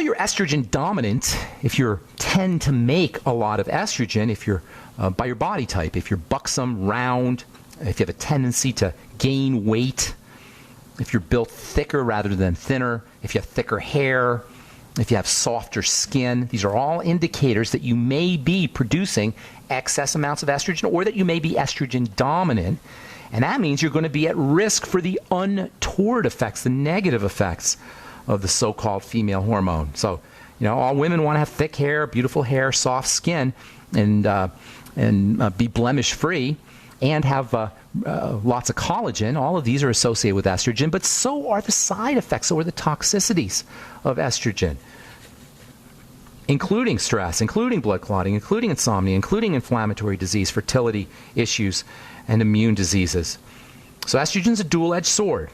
you're estrogen dominant, if you tend to make a lot of estrogen, if you're by your body type, if you're buxom, round, if you have a tendency to gain weight, if you're built thicker rather than thinner, if you have thicker hair, if you have softer skin, these are all indicators that you may be producing excess amounts of estrogen or that you may be estrogen dominant. And that means you're going to be at risk for the untoward effects, the negative effects of the so-called female hormone. So, all women want to have thick hair, beautiful hair, soft skin, and be blemish-free, and have lots of collagen. All of these are associated with estrogen, but so are the side effects, so are the toxicities of estrogen, including stress, including blood clotting, including insomnia, including inflammatory disease, fertility issues, and immune diseases. So estrogen is a dual-edged sword.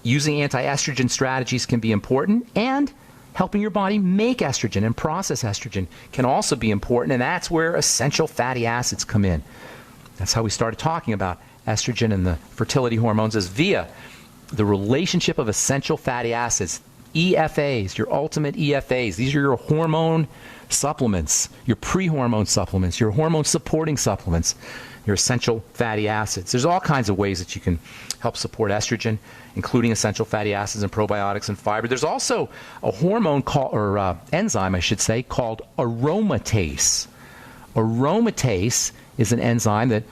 Using anti-estrogen strategies can be important, and helping your body make estrogen and process estrogen can also be important, and that's where essential fatty acids come in. That's how we started talking about estrogen and the fertility hormones, is via the relationship of essential fatty acids, EFAs, your ultimate EFAs. These are your hormone supplements, your pre-hormone supplements, your hormone-supporting supplements, your essential fatty acids. There's all kinds of ways that you can help support estrogen, including essential fatty acids and probiotics and fiber. There's also a hormone or enzyme, I should say, called aromatase. Aromatase is an enzyme that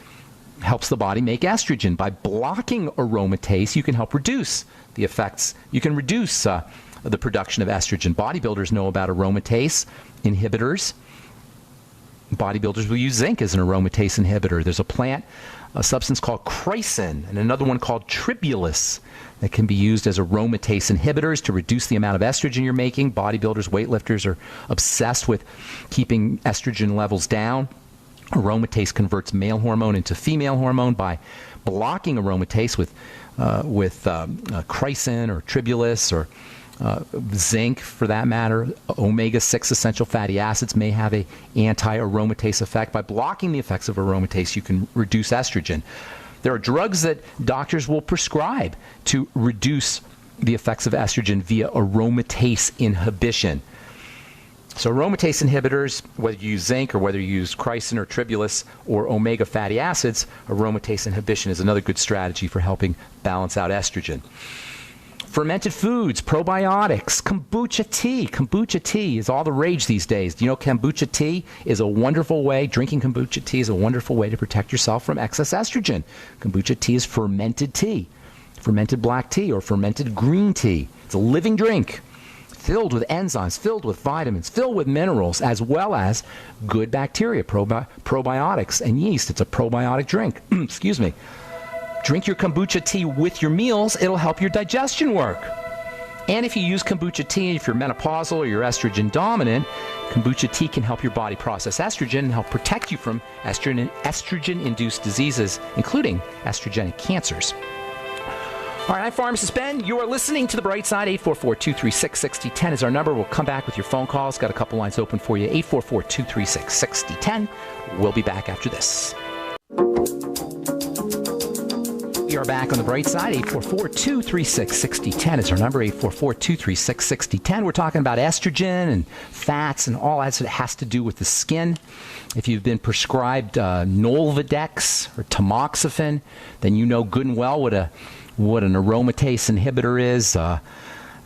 helps the body make estrogen. By blocking aromatase, you can help reduce the effects. You can reduce the production of estrogen. Bodybuilders know about aromatase inhibitors. Bodybuilders will use zinc as an aromatase inhibitor. There's a substance called chrysin, and another one called tribulus that can be used as aromatase inhibitors to reduce the amount of estrogen you're making. Bodybuilders, weightlifters are obsessed with keeping estrogen levels down. Aromatase converts male hormone into female hormone by blocking aromatase with chrysin or tribulus or zinc, for that matter. Omega-6 essential fatty acids may have an anti-aromatase effect. By blocking the effects of aromatase, you can reduce estrogen. There are drugs that doctors will prescribe to reduce the effects of estrogen via aromatase inhibition. So aromatase inhibitors, whether you use zinc or whether you use chrysin or tribulus or omega fatty acids, aromatase inhibition is another good strategy for helping balance out estrogen. Fermented foods, probiotics, kombucha tea. Kombucha tea is all the rage these days. Do you know kombucha tea is a wonderful way, drinking kombucha tea is a wonderful way to protect yourself from excess estrogen. Kombucha tea is fermented tea, fermented black tea or fermented green tea. It's a living drink filled with enzymes, filled with vitamins, filled with minerals, as well as good bacteria, probiotics, and yeast. It's a probiotic drink. Excuse me. Drink your kombucha tea with your meals. It'll help your digestion work. And if you use kombucha tea, if you're menopausal or you're estrogen dominant, kombucha tea can help your body process estrogen and help protect you from estrogen-induced diseases, including estrogenic cancers. All right, I'm Pharmacist Ben. You are listening to The Bright Side. 844-236-6010 is our number. We'll come back with your phone calls. Got a couple lines open for you. 844-236-6010. We'll be back after this. We are back on The Bright Side. 844-236-6010 is our number. 844-236-6010. We're talking about estrogen and fats and all that has to do with the skin. If you've been prescribed Nolvadex or tamoxifen, then you know good and well what an aromatase inhibitor is.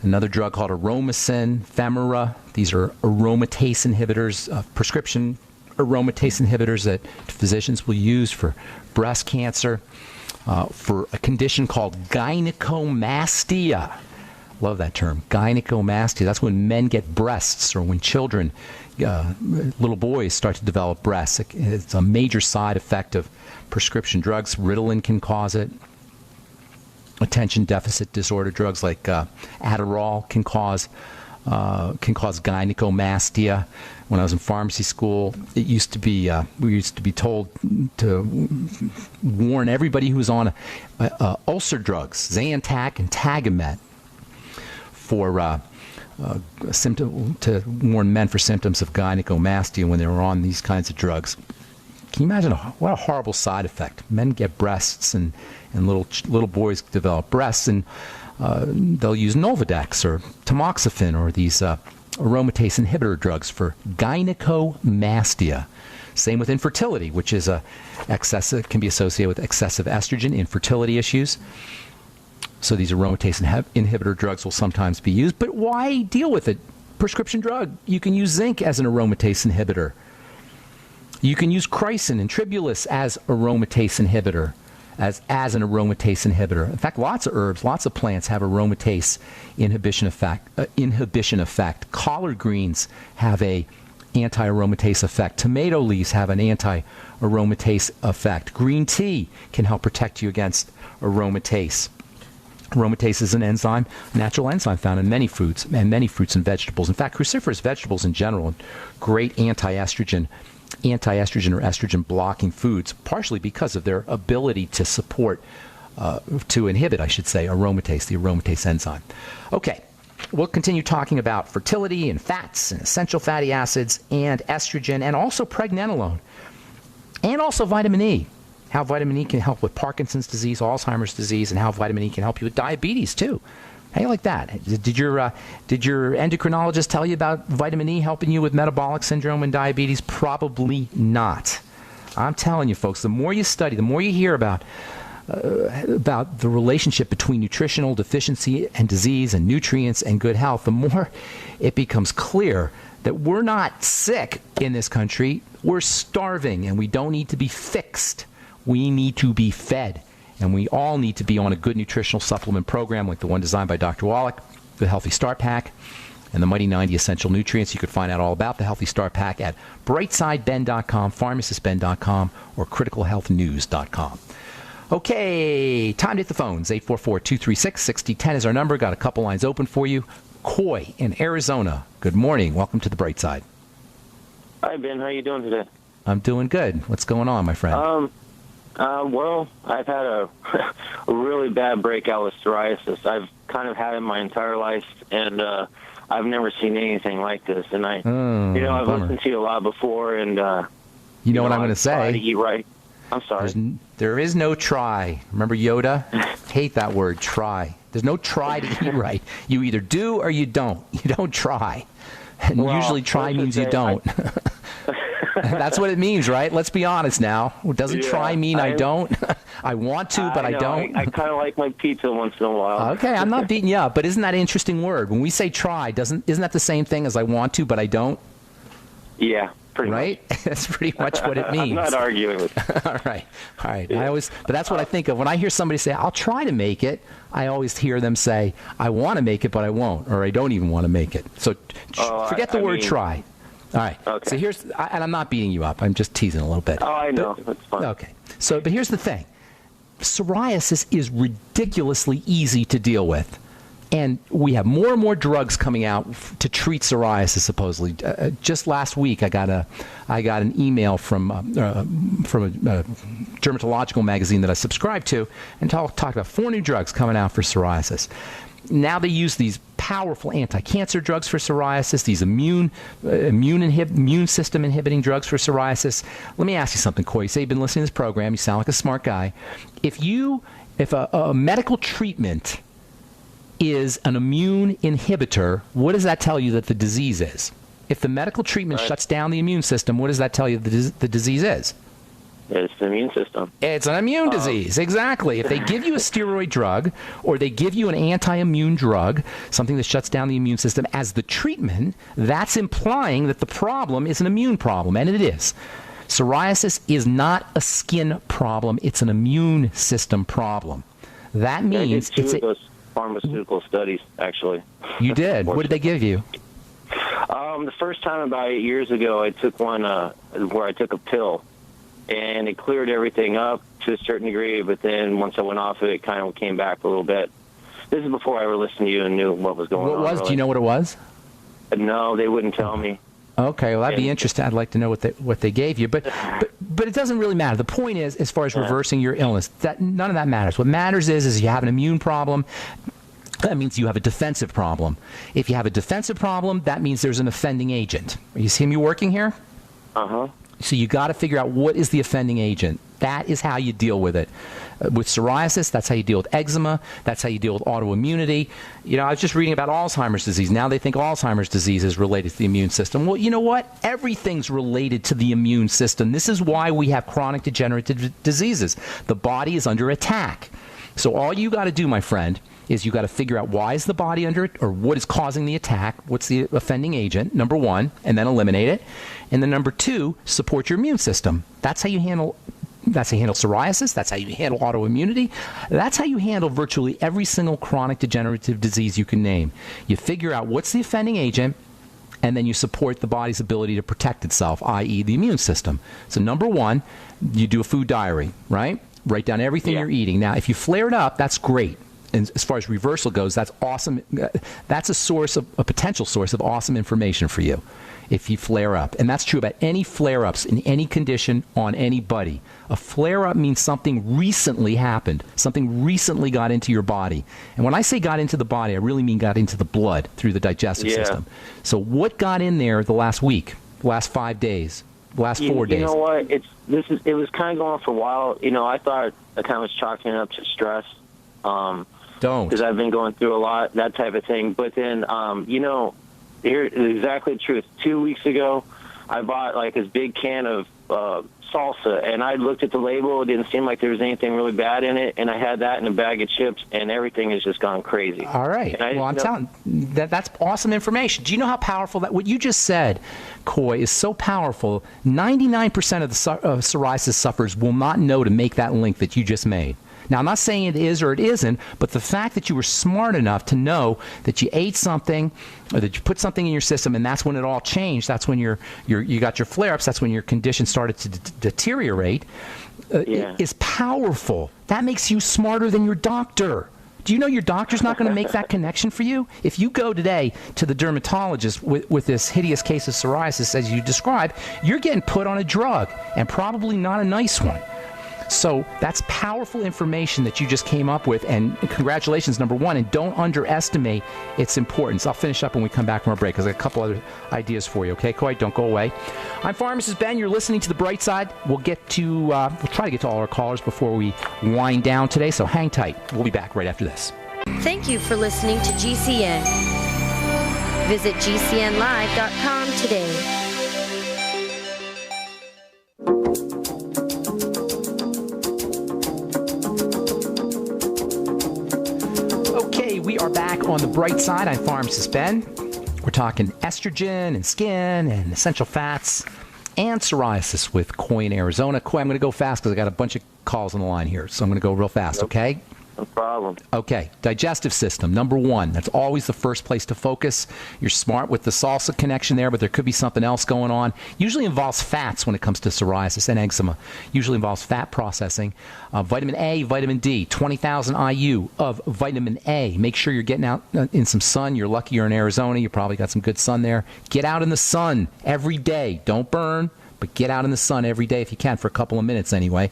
Another drug called aromacin, Femara. These are aromatase inhibitors, prescription aromatase inhibitors that physicians will use for breast cancer. For a condition called gynecomastia. Love that term, gynecomastia. That's when men get breasts, or when children, little boys, start to develop breasts. It's a major side effect of prescription drugs. Ritalin can cause it. Attention deficit disorder drugs like Adderall can cause gynecomastia. When I was in pharmacy school, it used to be we used to be told to warn everybody who was on ulcer drugs, Zantac and Tagamet, for to warn men for symptoms of gynecomastia when they were on these kinds of drugs. Can you imagine what a horrible side effect? Men get breasts, and little boys develop breasts, and they'll use Nolvadex or tamoxifen or these aromatase inhibitor drugs for gynecomastia. Same with infertility, which is can be associated with excessive estrogen, infertility issues. So these aromatase inhibitor drugs will sometimes be used. But why deal with it? Prescription drug. You can use zinc as an aromatase inhibitor. You can use chrysin and tribulus as aromatase inhibitor, as an aromatase inhibitor. In fact, lots of herbs, lots of plants have aromatase inhibition effect. Collard greens have a anti-aromatase effect. Tomato leaves have an anti-aromatase effect. Green tea can help protect you against aromatase. Aromatase is an enzyme, natural enzyme found in many foods and many fruits and vegetables. In fact, cruciferous vegetables in general, great anti-estrogen or estrogen blocking foods, partially because of their ability to support, to inhibit, I should say, aromatase, the aromatase enzyme. Okay, we'll continue talking about fertility and fats and essential fatty acids and estrogen and also pregnenolone and also vitamin E. How vitamin E can help with Parkinson's disease, Alzheimer's disease, and how vitamin E can help you with diabetes too. How do you like that? Did your endocrinologist tell you about vitamin E helping you with metabolic syndrome and diabetes? Probably not. I'm telling you, folks, the more you study, the more you hear about the relationship between nutritional deficiency and disease and nutrients and good health, the more it becomes clear that we're not sick in this country. We're starving, and we don't need to be fixed. We need to be fed. And we all need to be on a good nutritional supplement program like the one designed by Dr. Wallach, the Healthy Start Pack, and the Mighty 90 Essential Nutrients. You could find out all about the Healthy Start Pack at brightsideben.com, pharmacistben.com, or criticalhealthnews.com. Okay, time to hit the phones. 844-236-6010 is our number. Got a couple lines open for you. Coy in Arizona. Good morning. Welcome to the Bright Side. Hi, Ben. How you doing today? I'm doing good. What's going on, my friend? Well, I've had a really bad breakout with psoriasis. I've kind of had it my entire life, and I've never seen anything like this. And I've bummer. listened to you a lot before, and you know what I'm going to say? To eat right. I'm sorry. There is no try. Remember Yoda? Hate that word, try. There's no try to eat right. You either do or you don't. You don't try. And usually try means you don't. That's what it means, right? Let's be honest now. Doesn't try mean I don't? I want to, but I don't. I kind of like my pizza once in a while. Okay, I'm not beating you up, but isn't that an interesting word? When we say try, isn't that the same thing as I want to, but I don't? Yeah, pretty right? much. That's pretty much what it means. I'm not arguing with you. All right. Yeah. But that's what I think of. When I hear somebody say, I'll try to make it, I always hear them say, I want to make it, but I won't, or I don't even want to make it. So forget the word try. All right. Okay. So and I'm not beating you up. I'm just teasing a little bit. Oh, I know. That's fine. Okay. But here's the thing. Psoriasis is ridiculously easy to deal with. And we have more and more drugs coming out to treat psoriasis, supposedly. Just last week, I got an email from a dermatological magazine that I subscribe to, and talked about 4 new drugs coming out for psoriasis. Now they use these powerful anti-cancer drugs for psoriasis, these immune system inhibiting drugs for psoriasis. Let me ask you something, Coy. You say you've been listening to this program. You sound like a smart guy. If a medical treatment is an immune inhibitor, what does that tell you that the disease is? If the medical treatment shuts down the immune system, what does that tell you the disease is? It's the immune system. It's an immune disease, exactly. If they give you a steroid drug or they give you an anti-immune drug, something that shuts down the immune system as the treatment, that's implying that the problem is an immune problem, and it is. Psoriasis is not a skin problem. It's an immune system problem. That means I did 2 of those pharmaceutical studies, actually. You did? What did they give you? The first time about 8 years ago, I took one where I took a pill, and it cleared everything up to a certain degree, but then once I went off of it, it kind of came back a little bit. This is before I ever listened to you and knew what was going on. What was? Really. Do you know what it was? No, they wouldn't tell me. Okay, well, that'd be interesting. I'd like to know what they gave you, but it doesn't really matter. The point is, as far as reversing your illness, that none of that matters. What matters is you have an immune problem. That means you have a defensive problem. If you have a defensive problem, that means there's an offending agent. Are you seeing me working here? Uh-huh. So you got to figure out what is the offending agent. That is how you deal with it. With psoriasis, that's how you deal with eczema. That's how you deal with autoimmunity. You know, I was just reading about Alzheimer's disease. Now they think Alzheimer's disease is related to the immune system. Well, you know what? Everything's related to the immune system. This is why we have chronic degenerative diseases. The body is under attack. So all you got to do, my friend, is you got to figure out why is the body under it, or what is causing the attack, what's the offending agent, number one, and then eliminate it. And then number two, support your immune system. That's how you handle psoriasis. That's how you handle autoimmunity. That's how you handle virtually every single chronic degenerative disease you can name. You figure out what's the offending agent, and then you support the body's ability to protect itself, i.e. the immune system. So number one, you do a food diary, right? Write down everything you're eating. Now, if you flare it up, that's great. And as far as reversal goes, that's awesome. That's a potential source of awesome information for you if you flare up. And that's true about any flare-ups in any condition on anybody. A flare-up means something recently happened. Something recently got into your body. And when I say got into the body, I really mean got into the blood through the digestive system. So what got in there the last week, the last 5 days, the last 4 days? You know what? It was kind of going for a while. You know, I thought I kind of was chalking it up to stress. Don't. Because I've been going through a lot, that type of thing. But then, you know, here's exactly the truth. 2 weeks ago, I bought like this big can of salsa, and I looked at the label. It didn't seem like there was anything really bad in it, and I had that in a bag of chips, and everything has just gone crazy. All right. Well, I'm telling you, that's awesome information. Do you know how powerful what you just said, Coy, is so powerful? 99% of the psoriasis sufferers will not know to make that link that you just made. Now, I'm not saying it is or it isn't, but the fact that you were smart enough to know that you ate something or that you put something in your system, and that's when it all changed, that's when you got your flare-ups, that's when your condition started to deteriorate, is powerful. That makes you smarter than your doctor. Do you know your doctor's not going to make that connection for you? If you go today to the dermatologist with this hideous case of psoriasis, as you described, you're getting put on a drug, and probably not a nice one. So that's powerful information that you just came up with, and congratulations, number one, and don't underestimate its importance. I'll finish up when we come back from our break, because I got a couple other ideas for you, okay, Coy? Don't go away. I'm Pharmacist Ben. You're listening to The Bright Side. We'll try to get to all our callers before we wind down today, so hang tight. We'll be back right after this. Thank you for listening to GCN. Visit GCNlive.com today. We are back on The Bright Side. I'm Pharmacist Ben. We're talking estrogen and skin and essential fats and psoriasis with Coy in Arizona. Coy, I'm going to go fast because I got a bunch of calls on the line here, so I'm going to go real fast, okay? No problem. Okay, digestive system, number one. That's always the first place to focus. You're smart with the salsa connection there, but there could be something else going on. Usually involves fats when it comes to psoriasis and eczema. Usually involves fat processing. Vitamin A, vitamin D, 20,000 IU of vitamin A. Make sure you're getting out in some sun. You're lucky you're in Arizona. You probably got some good sun there. Get out in the sun every day. Don't burn, but get out in the sun every day if you can, for a couple of minutes anyway,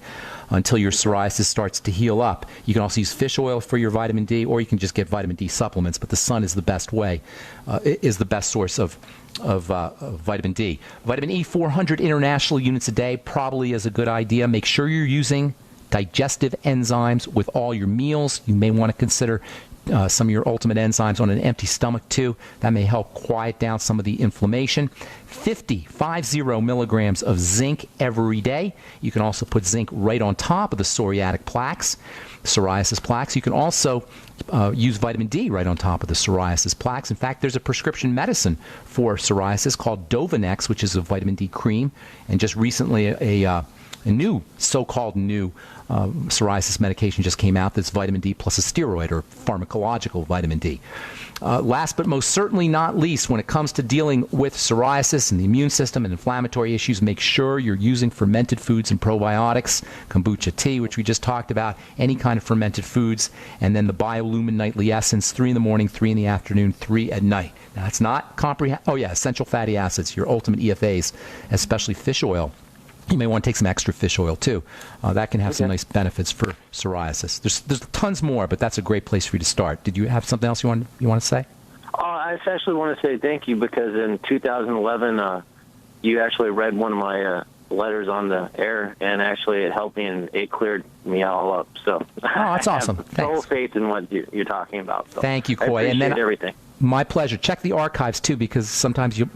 until your psoriasis starts to heal up. You can also use fish oil for your vitamin D, or you can just get vitamin D supplements, but the sun is the best way, is the best source of vitamin D. Vitamin E, 400 international units a day probably is a good idea. Make sure you're using digestive enzymes with all your meals. You may want to consider some of your ultimate enzymes on an empty stomach too. That may help quiet down some of the inflammation. 50 milligrams of zinc every day. You can also put zinc right on top of the psoriatic plaques, psoriasis plaques. You can also use vitamin D right on top of the psoriasis plaques. In fact, there's a prescription medicine for psoriasis called Dovanex, which is a vitamin D cream, and just recently a new, so-called new psoriasis medication just came out that's vitamin D plus a steroid, or pharmacological vitamin D. Last but most certainly not least, when it comes to dealing with psoriasis and the immune system and inflammatory issues, make sure you're using fermented foods and probiotics, kombucha tea, which we just talked about, any kind of fermented foods, and then the Biolumin Nightly Essence, 3 in the morning, 3 in the afternoon, 3 at night. Now, it's not essential fatty acids, your ultimate EFAs, especially fish oil. You may want to take some extra fish oil, too. That can have some nice benefits for psoriasis. There's tons more, but that's a great place for you to start. Did you have something else you want to say? I actually want to say thank you, because in 2011, you actually read one of letters on the air, and actually it helped me, and it cleared me all up. So that's awesome. I have total Thanks. faith in what you're talking about. So Thank you, I Coy. appreciate And then everything. My pleasure. Check the archives, too, because sometimes you